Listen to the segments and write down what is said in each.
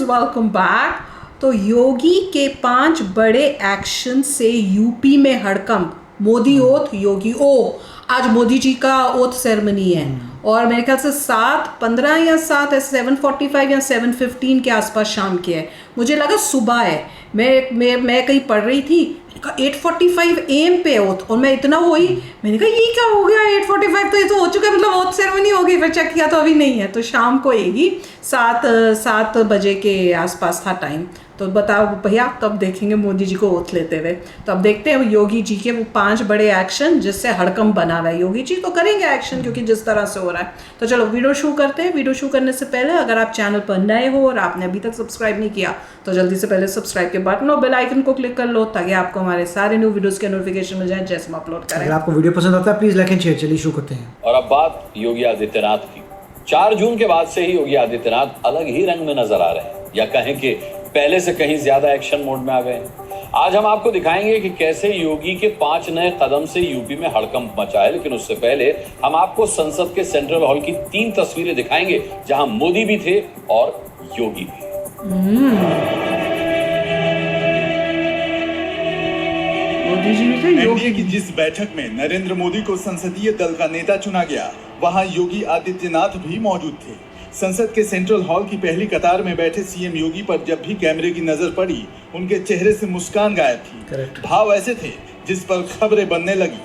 Welcome back. तो योगी के 5 बड़े एक्शन से यूपी में हड़कंप। मोदी ओथ, योगी आज मोदी जी का ओथ सेरेमनी है और मेरे ख्याल से 7:15 या 7:45 या 7:15 के आसपास शाम के है। मुझे लगा सुबह है। मैं कहीं पढ़ रही थी, 8:45 AM पे ओथ, और मैं इतना हुई, मैंने कहा ये क्या हो गया, 8:45 तो ये तो हो चुका है, मतलब ओथ सेरेमनी हो गई। फिर चेक किया तो अभी नहीं है, तो शाम को आएगी। 7 बजे के आसपास था टाइम। तो बताओ भैया, तब देखेंगे मोदी जी को ओथ लेते हुए। तो अब देखते हैं योगी जी के वो 5 बड़े एक्शन जिससे हड़कंप बना हुआ है। योगी जी तो करेंगे एक्शन, क्योंकि जिस तरह से हो रहा है। तो चलो वीडियो शुरू करते हैं। वीडियो शुरू करने से पहले अगर आप चैनल पर नए हो और आपने अभी तक सब्सक्राइब नहीं किया तो जल्दी से पहले सब्सक्राइब के बटन और बेल आइकन को क्लिक कर लो, ताकि आपको हमारे सारे न्यू वीडियोस के नोटिफिकेशन मिल जाए जैसे हम अपलोड करें। अगर आपको वीडियो पसंद आता है प्लीज लाइक एंड शेयर। चलिए शुरू करते हैं। और अब बात योगी आदित्यनाथ की। 4 जून के बाद से ही योगी आदित्यनाथ अलग ही रंग में नजर आ रहे हैं, या कहें कि पहले से कहीं ज्यादा एक्शन मोड में आ गए हैं। आज हम आपको दिखाएंगे कि कैसे योगी के 5 नए कदम से यूपी में हड़कंप मचा है। लेकिन उससे पहले हम आपको संसद के सेंट्रल हॉल की 3 तस्वीरें दिखाएंगे जहां मोदी भी थे और योगी भी। एनडीए की जिस बैठक में नरेंद्र मोदी को संसदीय दल का नेता चुना गया, वहां योगी आदित्यनाथ भी मौजूद थे। संसद के सेंट्रल हॉल की पहली कतार में बैठे सीएम योगी पर जब भी कैमरे की नजर पड़ी, उनके चेहरे से मुस्कान गायब थी। भाव ऐसे थे जिस पर खबरें बनने लगी।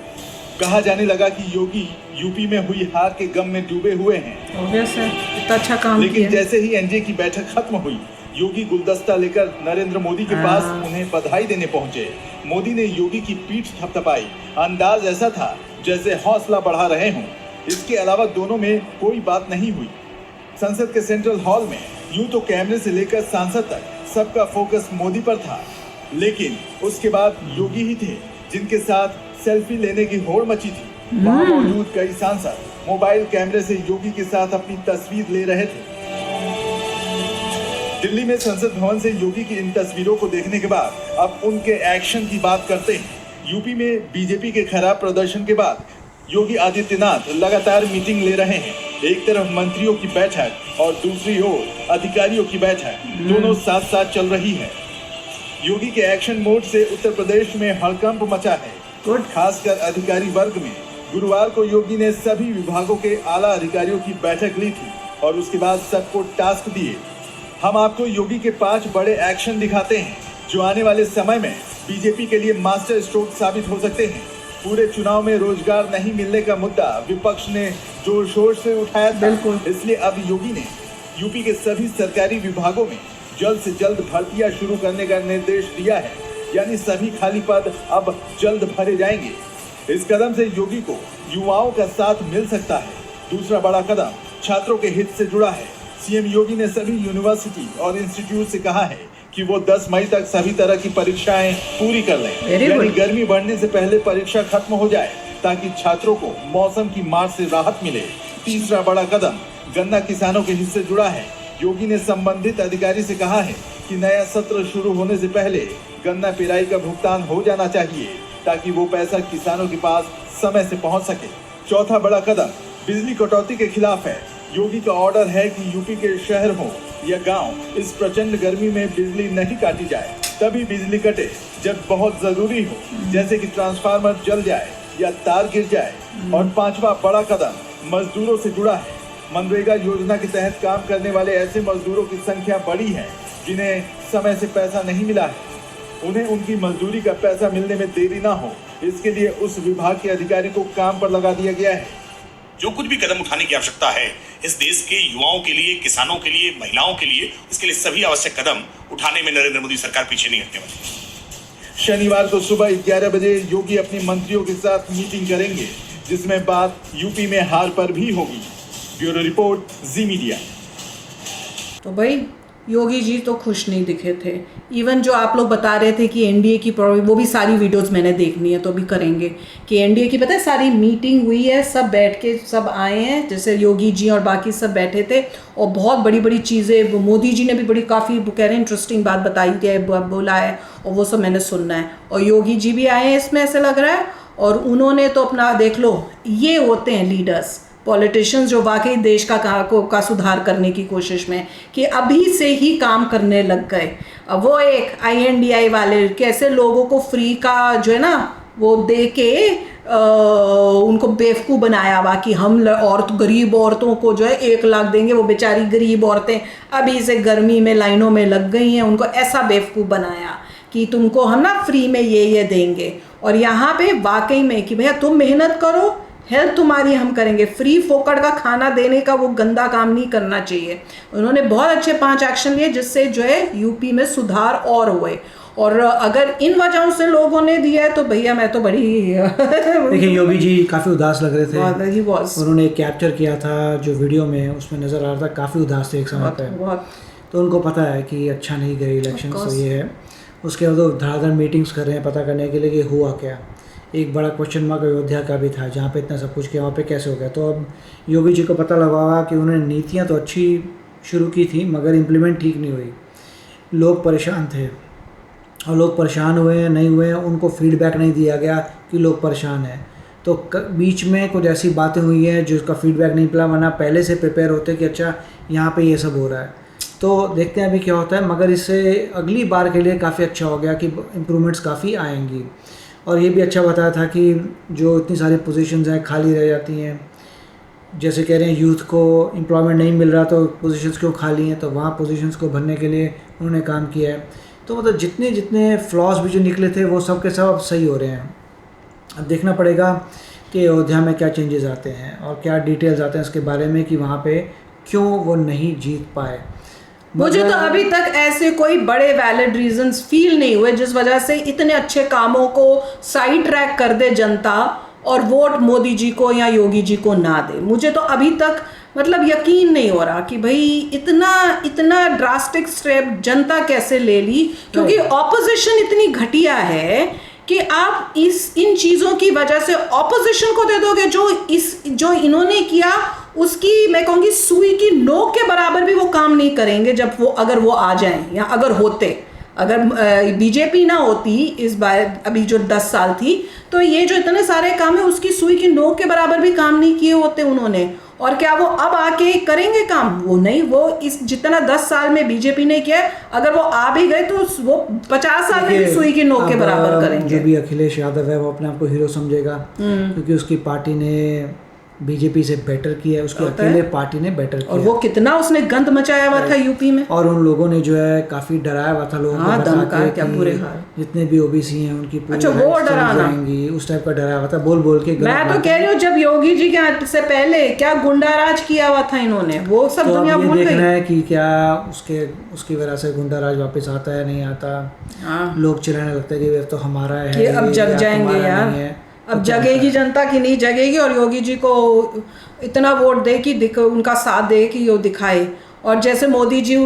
कहा जाने लगा कि योगी यूपी में हुई हार के गम में डूबे हुए हैं। इतना अच्छा काम लेकिन किया। जैसे ही एनडीए की बैठक खत्म हुई, योगी गुलदस्ता लेकर नरेंद्र मोदी के पास उन्हें बधाई देने पहुंचे। मोदी ने योगी की पीठ थपथपाई। अंदाज ऐसा था जैसे हौसला बढ़ा रहे हों। इसके अलावा दोनों में कोई बात नहीं हुई। संसद के सेंट्रल हॉल में यूं तो कैमरे से लेकर सांसद तक सबका फोकस मोदी पर था, लेकिन उसके बाद योगी ही थे जिनके साथ सेल्फी लेने की होड़ मची थी। वहां मौजूद कई सांसद मोबाइल कैमरे से योगी के साथ अपनी तस्वीर ले रहे थे। दिल्ली में संसद भवन से योगी की इन तस्वीरों को देखने के बाद अब उनके एक्शन की बात करते हैं। यूपी में बीजेपी के खराब प्रदर्शन के बाद योगी आदित्यनाथ लगातार मीटिंग ले रहे हैं। एक तरफ मंत्रियों की बैठक और दूसरी ओर अधिकारियों की बैठक, दोनों साथ साथ चल रही है। योगी के एक्शन मोड से उत्तर प्रदेश में हड़कंप मचा है, खासकर अधिकारी वर्ग में। गुरुवार को योगी ने सभी विभागों के आला अधिकारियों की बैठक ली थी और उसके बाद सबको टास्क दिए। हम आपको योगी के 5 बड़े एक्शन दिखाते हैं जो आने वाले समय में बीजेपी के लिए मास्टर स्ट्रोक साबित हो सकते हैं। पूरे चुनाव में रोजगार नहीं मिलने का मुद्दा विपक्ष ने जोर शोर से उठाया था, इसलिए अब योगी ने यूपी के सभी सरकारी विभागों में जल्द से जल्द भर्तियां शुरू करने का निर्देश दिया है। यानी सभी खाली पद अब जल्द भरे जाएंगे। इस कदम से योगी को युवाओं का साथ मिल सकता है। दूसरा बड़ा कदम छात्रों के हित से जुड़ा है। सीएम योगी ने सभी यूनिवर्सिटी और इंस्टीट्यूट से कहा है कि वो 10 मई तक सभी तरह की परीक्षाएं पूरी कर लें। यानी गर्मी बढ़ने से पहले परीक्षा खत्म हो जाए, ताकि छात्रों को मौसम की मार से राहत मिले। तीसरा बड़ा कदम गन्ना किसानों के हिस्से जुड़ा है। योगी ने संबंधित अधिकारी से कहा है कि नया सत्र शुरू होने से पहले गन्ना पिराई का भुगतान हो जाना चाहिए, ताकि वो पैसा किसानों के पास समय से पहुंच सके। चौथा बड़ा कदम बिजली कटौती के खिलाफ है। योगी का ऑर्डर है कि यूपी के शहर हो या गांव, इस प्रचंड गर्मी में बिजली नहीं काटी जाए। तभी बिजली कटे जब बहुत जरूरी हो, जैसे कि ट्रांसफार्मर जल जाए या तार गिर जाए। और 5वां बड़ा कदम मजदूरों से जुड़ा है। मनरेगा योजना के तहत काम करने वाले ऐसे मजदूरों की संख्या बढ़ी है जिन्हें समय से पैसा नहीं मिला है। उन्हें उनकी मजदूरी का पैसा मिलने में देरी ना हो, इसके लिए उस विभाग के अधिकारी को काम पर लगा दिया गया है। जो कुछ भी कदम उठाने की आवश्यकता है इस देश के युवाओं के लिए, किसानों के लिए, महिलाओं के लिए, इसके लिए सभी आवश्यक कदम उठाने में नरेंद्र मोदी सरकार पीछे नहीं हटने वाली। शनिवार को सुबह 11 बजे योगी अपने मंत्रियों के साथ मीटिंग करेंगे, जिसमें बात यूपी में हार पर भी होगी। ब्यूरो रिपोर्ट, जी मीडिया। तो भाई योगी जी तो खुश नहीं दिखे थे। इवन जो आप लोग बता रहे थे कि एनडीए की वो भी सारी वीडियोस मैंने देखनी है, तो अभी करेंगे कि एनडीए की पता है सारी मीटिंग हुई है, सब बैठ के सब आए हैं, जैसे योगी जी और बाकी सब बैठे थे और बहुत बड़ी बड़ी चीज़ें मोदी जी ने भी बड़ी काफ़ी कह रहे हैं इंटरेस्टिंग बात बताई थी, बोला है, और वो सब मैंने सुनना है। और योगी जी भी आए हैं इसमें, ऐसे लग रहा है। और उन्होंने तो अपना देख लो, ये होते हैं लीडर्स, पॉलिटिशियंस जो वाकई देश का सुधार करने की कोशिश में, कि अभी से ही काम करने लग गए। अब वो एक INDI वाले कैसे लोगों को फ्री का जो है ना वो दे के उनको बेवकूफ़ बनाया हुआ कि हम गरीब औरतों को जो है 1 लाख देंगे। वो बेचारी गरीब औरतें अभी से गर्मी में लाइनों में लग गई हैं, उनको ऐसा बेवकूफ़ बनाया कि तुमको हम ना फ्री में ये देंगे। और यहाँ पे वाकई में कि भैया तुम मेहनत करो, हेल्प तुम्हारी हम करेंगे, फ्री फोकट का खाना देने का वो गंदा काम नहीं करना चाहिए। उन्होंने बहुत अच्छे 5 एक्शन लिए जिससे जो है यूपी में सुधार और हुए। और अगर इन वजहों से लोगों ने दिया है तो भैया मैं तो बड़ी देखिए योगी जी काफ़ी उदास लग रहे थे। ही बहुत उन्होंने कैप्चर किया था जो वीडियो में, उसमें नज़र आ रहा था काफ़ी उदास थे एक समय पे। तो उनको पता है कि अच्छा नहीं गए इलेक्शन, तो ये है। उसके बाद वो धड़ाधड़ मीटिंग्स कर रहे हैं पता करने के लिए कि हुआ क्या। एक बड़ा क्वेश्चन मार्क अयोध्या का भी था, जहाँ पे इतना सब कुछ किया वहाँ पे कैसे हो गया। तो अब योगी जी को पता लगा कि उन्होंने नीतियाँ तो अच्छी शुरू की थी मगर इम्प्लीमेंट ठीक नहीं हुई। लोग परेशान थे और लोग परेशान हुए हैं, नहीं हुए हैं, उनको फीडबैक नहीं दिया गया कि लोग परेशान हैं। तो बीच में कुछ ऐसी बातें हुई हैं जिसका फीडबैक नहीं मिला, वरना पहले से प्रिपेयर होते कि अच्छा यहाँ पे ये सब हो रहा है। तो देखते हैं अभी क्या होता है, मगर इससे अगली बार के लिए काफ़ी अच्छा हो गया कि इम्प्रूवमेंट्स काफ़ी आएंगी। और ये भी अच्छा बताया था कि जो इतनी सारी पोजीशंस हैं खाली रह जाती हैं, जैसे कह रहे हैं यूथ को एम्प्लॉयमेंट नहीं मिल रहा तो पोजीशंस क्यों खाली हैं, तो वहाँ पोजीशंस को भरने के लिए उन्होंने काम किया है। तो मतलब जितने फ्लॉज भी जो निकले थे वो सब के सब अब सही हो रहे हैं। अब देखना पड़ेगा कि अयोध्या में क्या चेंजेस आते हैं और क्या डिटेल्स आते हैं इसके बारे में कि वहाँ पे क्यों वो नहीं जीत पाए। मुझे तो अभी तक ऐसे कोई बड़े वैलिड रीजंस फील नहीं हुए जिस वजह से इतने अच्छे कामों को साइड ट्रैक कर दे जनता और वोट मोदी जी को या योगी जी को ना दे। मुझे तो अभी तक मतलब यकीन नहीं हो रहा कि भाई इतना ड्रास्टिक स्टेप जनता कैसे ले ली, क्योंकि ऑपोजिशन इतनी घटिया है कि आप इन चीज़ों की वजह से ऑपोजिशन को दे दोगे जो इन्होंने किया उसकी मैं कहूँगी सुई की नोक के बराबर भी वो काम नहीं करेंगे अगर वो आ जाएं या अगर होते। अगर बीजेपी ना होती इस बार अभी जो 10 साल थी तो ये जो इतने सारे काम है उसकी सुई की नोक के बराबर भी काम नहीं किए होते उन्होंने। और क्या वो अब आके करेंगे काम? वो नहीं, वो इस जितना 10 साल में बीजेपी ने किया अगर वो आ भी गए तो वो 50 साल में भी सुई की नोक के बराबर करेंगे। जो भी अखिलेश यादव है वो अपने आप को हीरो समझेगा क्योंकि उसकी पार्टी ने बीजेपी से बेटर किया है, उसकी अकेले पार्टी ने बेटर किया। और वो कितना उसने गंद मचाया हुआ था यूपी में, और उन लोगों ने जो है काफी डराया हुआ था लोगों को बता के क्या बुरे हाल जितने भी ओबीसी हैं उनकी पूरी वो डराना उस टाइप का डराया हुआ था बोल के। मैं तो कह रही हूँ जब योगी जी के से पहले क्या गुंडाराज किया हुआ था इन्होंने, वो सब तो दुनिया भूल गई। देखना है कि क्या उसकी वजह से गुंडाराज वापस आता है नहीं आता। लोग चिल्लाने लगते हैं कि तो हमारा है, अब जग जाएंगे यार, अब जगेगी जनता की नहीं जगेगी। और योगी जी को इतना वोट दे कि उनका साथ दे कि वो दिखाए। और जैसे मोदी जी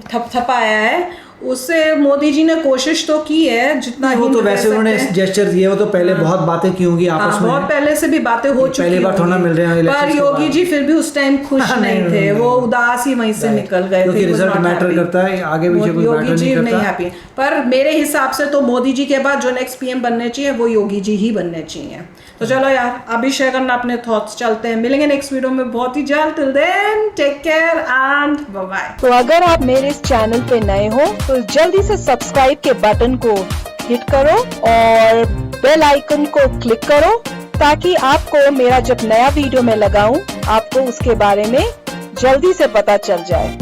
थपथपाया है उससे मोदी जी ने कोशिश तो की है जितना वो तो वैसे उन्होंने जेस्चर दिए, वो तो पहले बहुत बातें की होंगी आपस में, बहुत पहले से भी बातें हो चुकी पहली बार थोड़ा मिल रहे हैं पर योगी जी फिर भी उस टाइम खुश नहीं थे, वो उदास ही वहीं से निकल गए क्योंकि रिजल्ट मैटर करता है, आगे पीछे कोई मैटर नहीं करता। हैप्पी। पर मेरे हिसाब से तो मोदी जी के बाद जो नेक्स्ट पीएम बनने चाहिए वो योगी जी ही बनने चाहिए। तो चलो यार अभी शेयर करना अपने थॉट्स, चलते हैं, मिलेंगे नेक्स्ट वीडियो में बहुत ही जल्द। Till then take care and bye bye. तो अगर आप मेरे इस चैनल पे नए हो तो जल्दी से सब्सक्राइब के बटन को हिट करो और बेल आइकन को क्लिक करो ताकि आपको मेरा जब नया वीडियो मैं लगाऊं आपको उसके बारे में जल्दी से पता चल जाए।